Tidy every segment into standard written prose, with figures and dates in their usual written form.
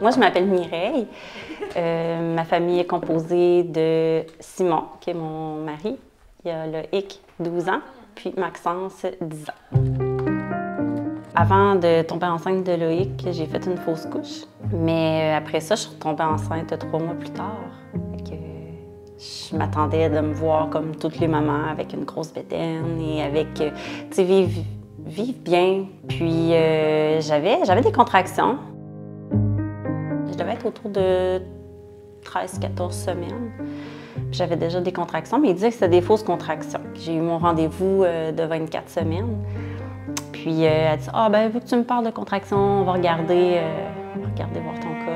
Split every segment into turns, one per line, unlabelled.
Moi, je m'appelle Mireille. Ma famille est composée de Simon, qui est mon mari. Il y a Loïc, 12 ans, puis Maxence, 10 ans. Avant de tomber enceinte de Loïc, j'ai fait une fausse couche. Mais après ça, je suis retombée enceinte 3 mois plus tard. Je m'attendais de me voir comme toutes les mamans, avec une grosse bédaine et avec, tu sais, vivre bien. Puis j'avais des contractions. Je devais être autour de 13-14 semaines. J'avais déjà des contractions, mais il disait que c'était des fausses contractions. J'ai eu mon rendez-vous de 24 semaines. Puis elle dit « Ah, ben vu que tu me parles de contractions, on va regarder voir ton col. »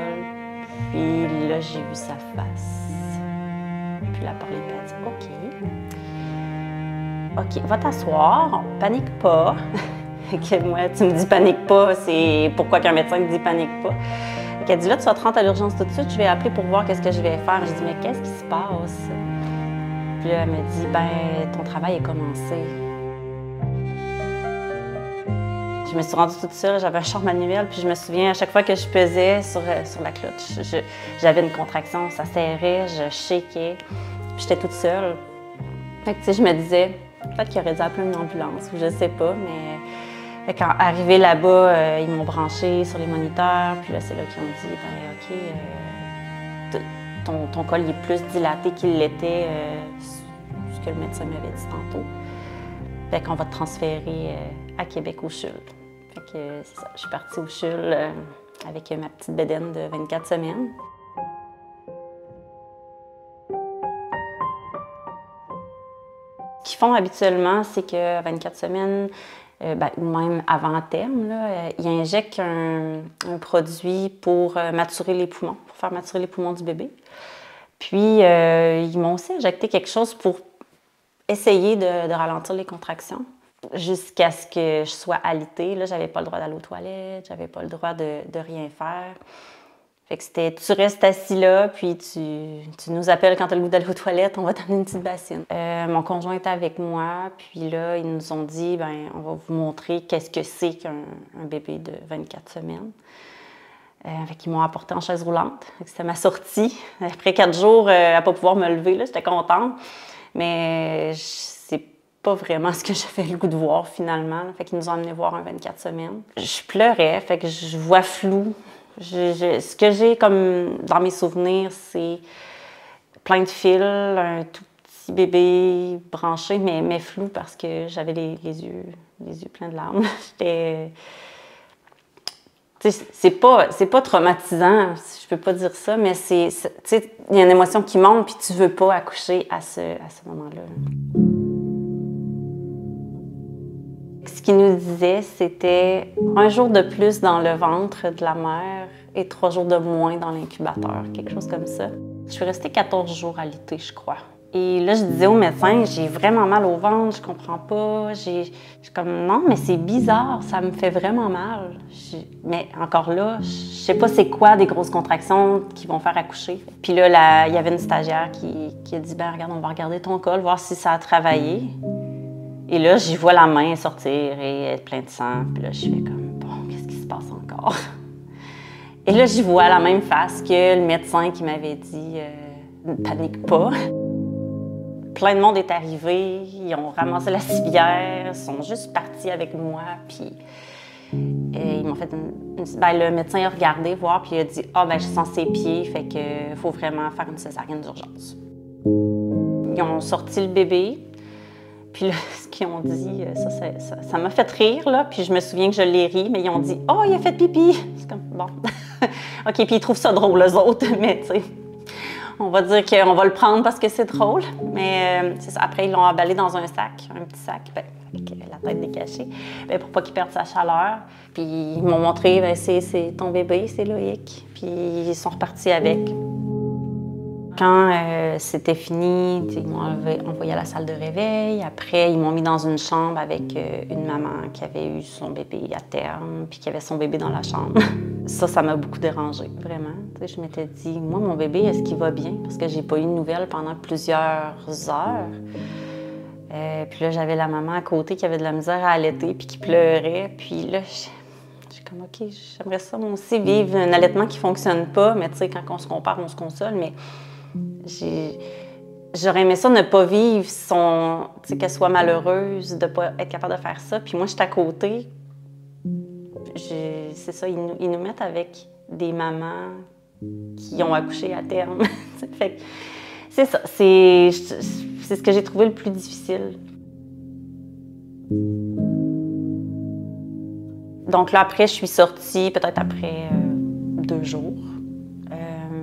Puis là, j'ai vu sa face. Puis elle a parlé, puis elle dit « OK, va t'asseoir, panique pas. » Que moi, tu me dis « panique pas », c'est pourquoi qu'un médecin me dit « panique pas ». Elle dit « Là, tu vas te rendre à l'urgence tout de suite, je vais appeler pour voir qu'est-ce que je vais faire. » Je dis « Mais qu'est-ce qui se passe? » Puis là, elle me dit « Ben, ton travail est commencé. » Je me suis rendue toute seule, j'avais un char manuel, puis je me souviens, à chaque fois que je pesais sur la clutch, j'avais une contraction, ça serrait, je shakeais, puis j'étais toute seule. Fait que, tu sais, je me disais, peut-être qu'il aurait dû appeler une ambulance, ou je sais pas, mais quand arrivé là-bas, ils m'ont branché sur les moniteurs, puis là, c'est là qu'ils ont dit, ben, OK, ton col est plus dilaté qu'il l'était, ce que le médecin m'avait dit tantôt. Fait qu'on va te transférer à Québec au CHUL. Fait que c'est ça, je suis partie au CHUL avec ma petite bédaine de 24 semaines. Ce qu'ils font habituellement, c'est qu'à 24 semaines, ou même avant terme, là, ils injectent un produit pour maturer les poumons, pour faire maturer les poumons du bébé. Puis, ils m'ont aussi injecté quelque chose pour essayer de ralentir les contractions jusqu'à ce que je sois alitée. Là, j'avais pas le droit d'aller aux toilettes, j'avais pas le droit de rien faire. Fait que c'était, tu restes assis là, puis tu nous appelles quand tu as le goût d'aller aux toilettes, on va t'amener une petite bassine. Mon conjoint était avec moi, puis là, ils nous ont dit, ben, on va vous montrer qu'est-ce que c'est qu'un bébé de 24 semaines. Fait qu'ils m'ont apporté en chaise roulante. C'était ma sortie. Après 4 jours à ne pas pouvoir me lever, j'étais contente. Mais c'est pas vraiment ce que j'avais le goût de voir finalement. Fait qu'ils nous ont amené voir un 24 semaines. Je pleurais, fait que je vois flou. Ce que j'ai comme dans mes souvenirs, c'est plein de fils, un tout petit bébé branché, mais flou parce que j'avais les yeux pleins de larmes. C'est pas traumatisant, je peux pas dire ça, mais il y a une émotion qui monte puis tu veux pas accoucher à ce moment-là. Ce qu'il nous disait, c'était 1 jour de plus dans le ventre de la mère et 3 jours de moins dans l'incubateur, quelque chose comme ça. Je suis restée 14 jours alitée, je crois. Et là, je disais au médecin, j'ai vraiment mal au ventre, je comprends pas. Je suis comme, non, mais c'est bizarre, ça me fait vraiment mal. Mais encore là, je sais pas c'est quoi des grosses contractions qui vont faire accoucher. Puis là, il y avait une stagiaire qui a dit, ben regarde, on va regarder ton col, voir si ça a travaillé. Et là, j'y vois la main sortir et être pleine de sang. Puis là, je fais comme, bon, qu'est-ce qui se passe encore? Et là, j'y vois la même face que le médecin qui m'avait dit, ne panique pas. plein de monde est arrivé, ils ont ramassé la civière, ils sont juste partis avec moi, puis ils m'ont fait le médecin a regardé, voir, puis il a dit « Ah, ben je sens ses pieds, fait que faut vraiment faire une césarienne d'urgence. » Ils ont sorti le bébé, puis là, ce qu'ils ont dit, ça m'a fait rire, là, puis je me souviens que je l'ai ri, mais ils ont dit « Oh, il a fait pipi! » C'est comme, bon, OK, puis ils trouvent ça drôle, eux autres, mais tu sais, on va dire qu'on va le prendre parce que c'est drôle, mais c'est ça. Après, ils l'ont emballé dans un petit sac, avec la tête décachée, pour pas qu'il perde sa chaleur. Puis ils m'ont montré, c'est ton bébé, c'est Loïc, puis ils sont repartis avec. Quand c'était fini, ils m'ont envoyé à la salle de réveil. Après, ils m'ont mis dans une chambre avec une maman qui avait eu son bébé à terme, puis qui avait son bébé dans la chambre. Ça m'a beaucoup dérangée, vraiment. T'sais, je m'étais dit, moi, mon bébé, est-ce qu'il va bien? Parce que j'ai pas eu de nouvelles pendant plusieurs heures. Puis là, j'avais la maman à côté qui avait de la misère à allaiter, puis qui pleurait. Puis là, j'ai comme, OK, j'aimerais ça, moi aussi, vivre un allaitement qui fonctionne pas. Mais tu sais, quand on se compare, on se console. Mais j'aurais aimé ça ne pas vivre qu'elle soit malheureuse de ne pas être capable de faire ça. Puis moi, j'étais à côté. C'est ça, ils nous mettent avec des mamans qui ont accouché à terme. Fait que c'est ça, c'est ce que j'ai trouvé le plus difficile. Donc là, après, je suis sortie, peut-être après 2 jours.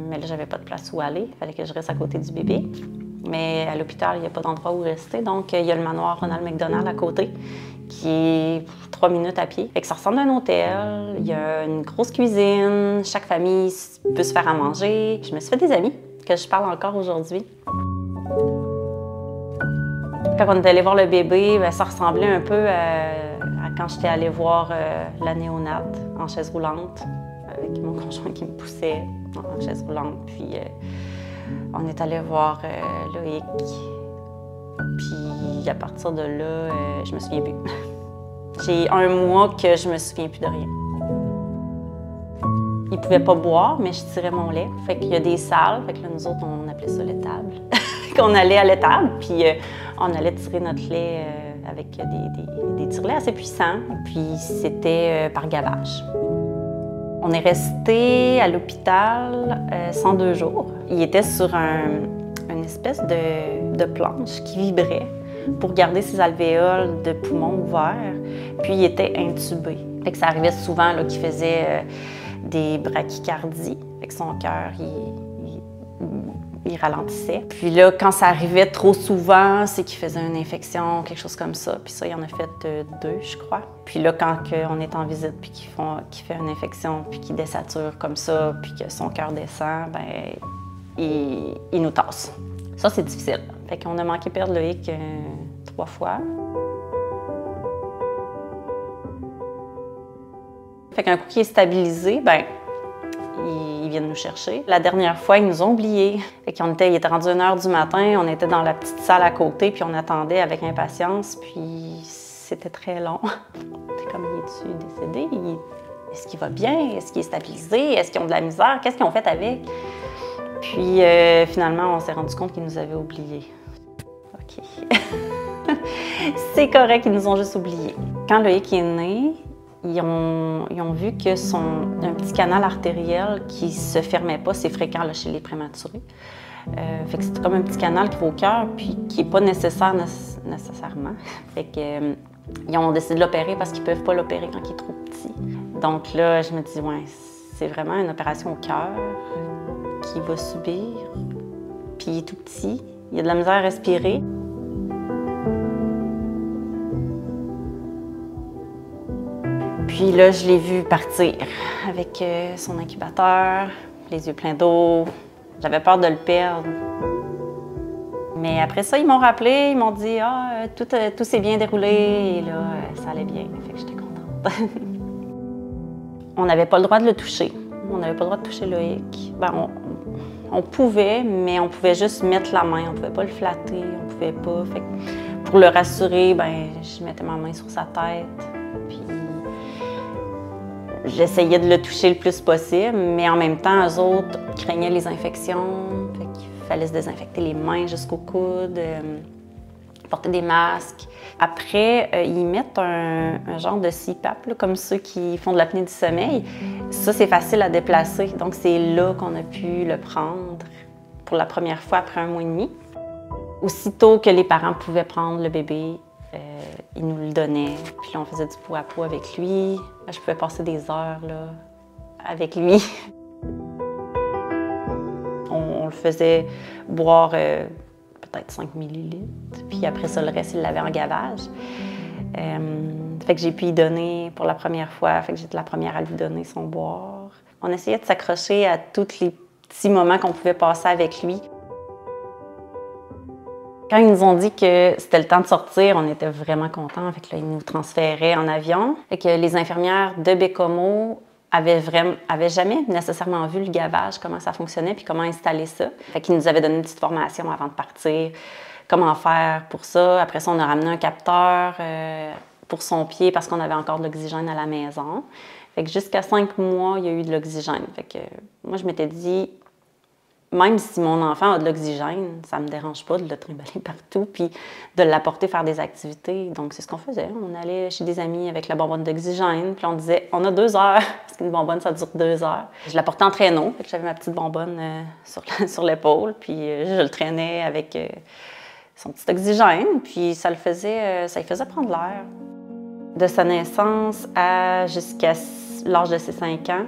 Mais là, j'avais pas de place où aller. Il fallait que je reste à côté du bébé. Mais à l'hôpital, il n'y a pas d'endroit où rester. Donc, il y a le manoir Ronald McDonald à côté, qui est 3 minutes à pied. Fait que ça ressemble à un hôtel. Il y a une grosse cuisine. Chaque famille peut se faire à manger. Je me suis fait des amis que je parle encore aujourd'hui. Quand on est allé voir le bébé, ça ressemblait un peu à quand j'étais allée voir la néonate en chaise roulante, avec mon conjoint qui me poussait en chaise roulante. Puis on est allé voir Loïc. Puis à partir de là, je me souviens plus. J'ai 1 mois que je me souviens plus de rien. Il pouvait pas boire, mais je tirais mon lait. Fait qu'il y a des salles. Fait que là, nous autres, on appelait ça l'étable. Qu'on allait à l'étable, puis on allait tirer notre lait avec des tire-laits assez puissants. Puis c'était par gavage. On est resté à l'hôpital 102 jours. Il était sur une espèce de planche qui vibrait pour garder ses alvéoles de poumons ouverts. Puis il était intubé. Fait que ça arrivait souvent qu'il faisait des brachycardies. Fait que son cœur, il ralentissait. Puis là, quand ça arrivait trop souvent, c'est qu'il faisait une infection, quelque chose comme ça. Puis ça, il en a fait 2, je crois. Puis là, quand on est en visite, puis qu'il fait une infection, puis qu'il désature comme ça, puis que son cœur descend, il nous tasse. Ça, c'est difficile. Fait qu'on a manqué perdre Loïc 3 fois. Fait qu'un coup qui est stabilisé, ils viennent nous chercher. La dernière fois, ils nous ont oubliés. Fait qu'il était rendu 1h du matin, on était dans la petite salle à côté, puis on attendait avec impatience, puis c'était très long. C'était comme, est-tu décédé? Est-ce qu'il va bien? Est-ce qu'il est stabilisé? Est-ce qu'ils ont de la misère? Qu'est-ce qu'ils ont fait avec? Puis finalement, on s'est rendu compte qu'ils nous avaient oubliés. OK. C'est correct, ils nous ont juste oubliés. Quand Loïc est né, ils ont vu que un petit canal artériel qui se fermait pas, c'est fréquent là, chez les prématurés. Fait que c'est comme un petit canal qui va au cœur, puis qui n'est pas nécessaire nécessairement. Fait que, ils ont décidé de l'opérer parce qu'ils ne peuvent pas l'opérer quand il est trop petit. Donc là, je me dis, ouais, c'est vraiment une opération au cœur qu'il va subir. Puis il est tout petit, il a de la misère à respirer. Puis là, je l'ai vu partir avec son incubateur, les yeux pleins d'eau. J'avais peur de le perdre. Mais après ça, ils m'ont rappelé, ils m'ont dit « Ah, tout s'est bien déroulé. » Et là, ça allait bien. Fait que j'étais contente. On n'avait pas le droit de le toucher. On n'avait pas le droit de toucher Loïc. On pouvait, mais on pouvait juste mettre la main. On pouvait pas le flatter, on pouvait pas. Fait que pour le rassurer, je mettais ma main sur sa tête. Puis j'essayais de le toucher le plus possible, mais en même temps, eux autres craignaient les infections. Fait qu'il fallait se désinfecter les mains jusqu'au coude, porter des masques. Après, ils mettent un genre de CPAP, là, comme ceux qui font de l'apnée du sommeil. Ça, c'est facile à déplacer. Donc, c'est là qu'on a pu le prendre pour la première fois après 1 mois et demi. Aussitôt que les parents pouvaient prendre le bébé, ils nous le donnaient. Puis là, on faisait du pot à pot avec lui. Je pouvais passer des heures là, avec lui. On le faisait boire peut-être 5 millilitres. Puis après ça, le reste, il l'avait en gavage. Fait que j'ai pu y donner pour la première fois. Fait que j'étais la première à lui donner son boire. On essayait de s'accrocher à tous les petits moments qu'on pouvait passer avec lui. Quand ils nous ont dit que c'était le temps de sortir, on était vraiment contents. Fait que là, ils nous transféraient en avion. Fait que les infirmières de Baie-Comeau avaient jamais nécessairement vu le gavage, comment ça fonctionnait, puis comment installer ça. Fait qu'ils nous avaient donné une petite formation avant de partir, comment faire pour ça. Après ça, on a ramené un capteur pour son pied parce qu'on avait encore de l'oxygène à la maison. Fait que jusqu'à 5 mois, il y a eu de l'oxygène. Fait que moi, je m'étais dit, même si mon enfant a de l'oxygène, ça me dérange pas de le trimballer partout puis de l'apporter faire des activités. Donc, c'est ce qu'on faisait. On allait chez des amis avec la bonbonne d'oxygène, puis on disait, on a 2 heures, parce qu'une bonbonne, ça dure 2 heures. Je la portais en traîneau, fait que j'avais ma petite bonbonne sur l'épaule, puis je le traînais avec son petit oxygène, puis ça lui faisait prendre l'air. De sa naissance jusqu'à l'âge de ses 5 ans,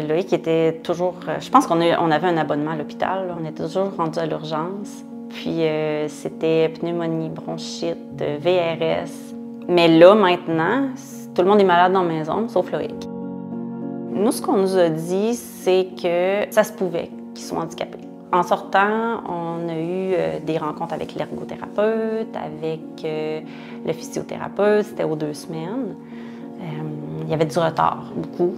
Loïc était toujours... je pense qu'on avait un abonnement à l'hôpital. On était toujours rendu à l'urgence. Puis c'était pneumonie, bronchite, VRS. Mais là, maintenant, tout le monde est malade dans la maison, sauf Loïc. Nous, ce qu'on nous a dit, c'est que ça se pouvait qu'ils soient handicapés. En sortant, on a eu des rencontres avec l'ergothérapeute, avec le physiothérapeute. C'était aux 2 semaines. Il y avait du retard, beaucoup.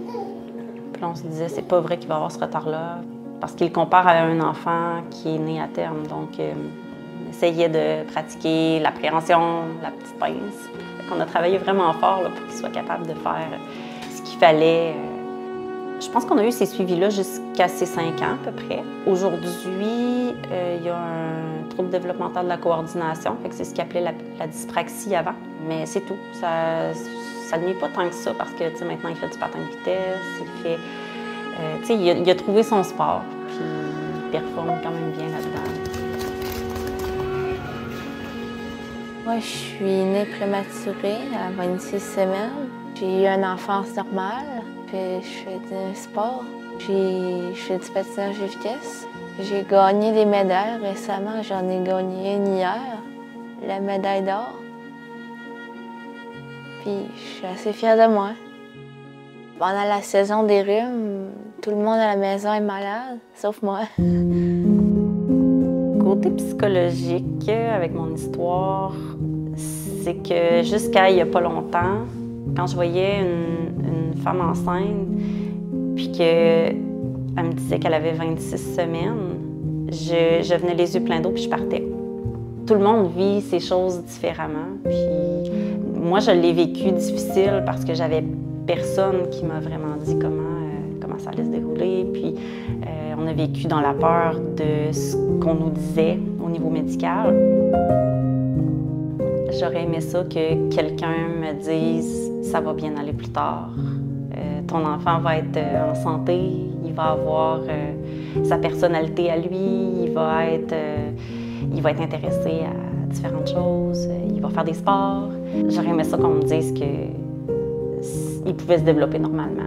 Puis là, on se disait, c'est pas vrai qu'il va avoir ce retard-là, parce qu'il compare à un enfant qui est né à terme. Donc, on essayait de pratiquer l'appréhension, la petite pince. On a travaillé vraiment fort là, pour qu'il soit capable de faire ce qu'il fallait. Je pense qu'on a eu ces suivis-là jusqu'à ses 5 ans à peu près. Aujourd'hui, il y a un trouble développemental de la coordination, fait que c'est ce qu'il appelait la dyspraxie avant. Mais c'est tout. Ça ne nuit pas tant que ça parce que maintenant, il fait du patin de vitesse, il a trouvé son sport, puis il performe quand même bien là-dedans.
Moi, je suis née prématurée à 26 semaines. J'ai eu une enfance normale, puis je fais du sport. Je fais du patinage de vitesse. J'ai gagné des médailles récemment. J'en ai gagné une hier, la médaille d'or. Puis je suis assez fière de moi. Pendant la saison des rhumes, tout le monde à la maison est malade, sauf moi.
Côté psychologique, avec mon histoire, c'est que jusqu'à il n'y a pas longtemps, quand je voyais une femme enceinte, puis qu'elle me disait qu'elle avait 26 semaines, je venais les yeux pleins d'eau puis je partais. Tout le monde vit ces choses différemment. Puis moi, je l'ai vécu difficile parce que j'avais personne qui m'a vraiment dit comment ça allait se dérouler. Puis on a vécu dans la peur de ce qu'on nous disait au niveau médical. J'aurais aimé ça que quelqu'un me dise « ça va bien aller plus tard, ton enfant va être en santé, il va avoir sa personnalité à lui, il va être intéressé à différentes choses, il va faire des sports. » J'aurais aimé ça qu'on me dise qu'il pouvait se développer normalement.